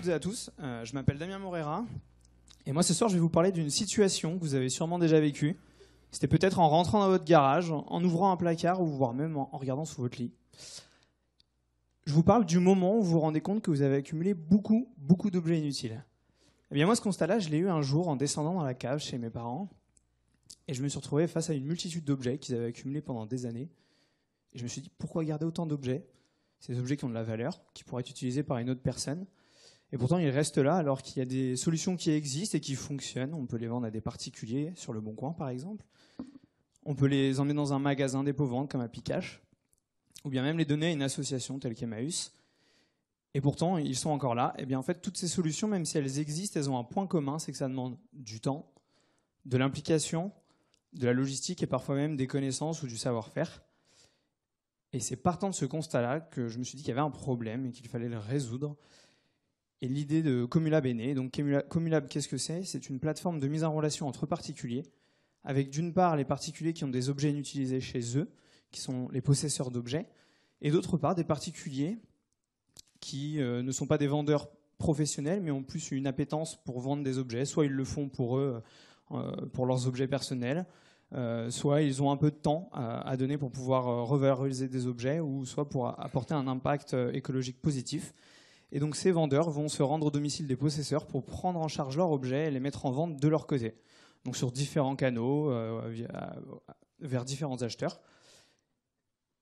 toutes et à tous, je m'appelle Damien Morera et moi ce soir je vais vous parler d'une situation que vous avez sûrement déjà vécue. C'était peut-être en rentrant dans votre garage, en ouvrant un placard ou voire même en regardant sous votre lit. Je vous parle du moment où vous vous rendez compte que vous avez accumulé beaucoup d'objets inutiles. Eh bien moi ce constat-là je l'ai eu un jour en descendant dans la cave chez mes parents et je me suis retrouvé face à une multitude d'objets qu'ils avaient accumulés pendant des années. Et je me suis dit pourquoi garder autant d'objets ? C'est des objets qui ont de la valeur, qui pourraient être utilisés par une autre personne. Et pourtant, ils restent là alors qu'il y a des solutions qui existent et qui fonctionnent. On peut les vendre à des particuliers, sur le Bon Coin par exemple. On peut les emmener dans un magasin dépôt-vente comme à Picache. Ou bien même les donner à une association telle qu'Emmaüs. Et pourtant, ils sont encore là. Et bien en fait, toutes ces solutions, même si elles existent, elles ont un point commun, c'est que ça demande du temps, de l'implication, de la logistique et parfois même des connaissances ou du savoir-faire. Et c'est partant de ce constat-là que je me suis dit qu'il y avait un problème et qu'il fallait le résoudre. Et l'idée de Comulab est née. Donc Comulab, qu'est-ce que c'est ? C'est une plateforme de mise en relation entre particuliers, avec d'une part les particuliers qui ont des objets inutilisés chez eux, qui sont les possesseurs d'objets, et d'autre part des particuliers qui ne sont pas des vendeurs professionnels, mais ont plus une appétence pour vendre des objets. Soit ils le font pour eux, pour leurs objets personnels, soit ils ont un peu de temps à donner pour pouvoir revaloriser des objets, ou soit pour apporter un impact écologique positif. Et donc ces vendeurs vont se rendre au domicile des possesseurs pour prendre en charge leurs objets et les mettre en vente de leur côté. Donc sur différents canaux, vers différents acheteurs.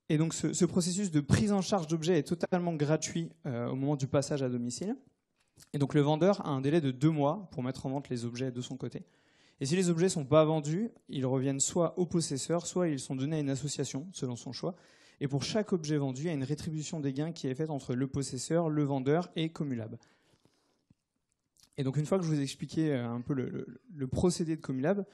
Et donc ce processus de prise en charge d'objets est totalement gratuit au moment du passage à domicile. Et donc le vendeur a un délai de 2 mois pour mettre en vente les objets de son côté. Et si les objets ne sont pas vendus, ils reviennent soit au possesseur, soit ils sont donnés à une association, selon son choix. Et pour chaque objet vendu, il y a une rétribution des gains qui est faite entre le possesseur, le vendeur et Comulab. Et donc une fois que je vous ai expliqué un peu le procédé de Comulab,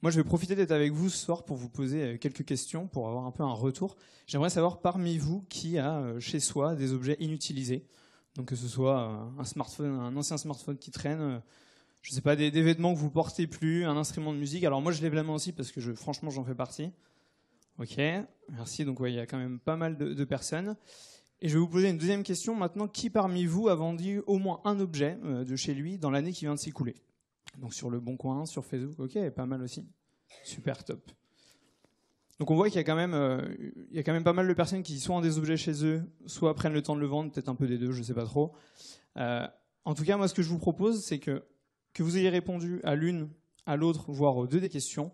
moi je vais profiter d'être avec vous ce soir pour vous poser quelques questions, pour avoir un peu un retour. J'aimerais savoir parmi vous qui a chez soi des objets inutilisés. Donc que ce soit un smartphone, un ancien smartphone qui traîne, je ne sais pas, des vêtements que vous portez plus, un instrument de musique. Alors moi je lève la main aussi parce que franchement j'en fais partie. Ok, merci. Donc ouais, il y a quand même pas mal de personnes. Et je vais vous poser une deuxième question maintenant. Qui parmi vous a vendu au moins un objet de chez lui dans l'année qui vient de s'écouler ? Donc sur le Bon Coin, sur Facebook, ok, pas mal aussi. Super, top. Donc on voit qu'il y a quand même pas mal de personnes qui soit ont des objets chez eux, soit prennent le temps de le vendre, peut-être un peu des deux, je ne sais pas trop. En tout cas, moi ce que je vous propose, c'est que vous ayez répondu à l'une, à l'autre, voire aux deux des questions.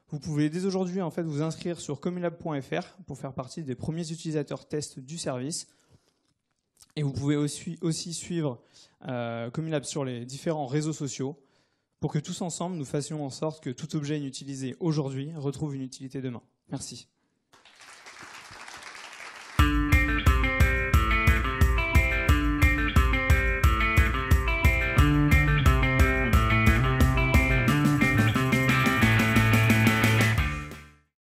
Vous pouvez dès aujourd'hui en fait, vous inscrire sur comulab.fr pour faire partie des premiers utilisateurs tests du service. Et vous pouvez aussi suivre Comulab sur les différents réseaux sociaux pour que tous ensemble, nous fassions en sorte que tout objet inutilisé aujourd'hui retrouve une utilité demain. Merci.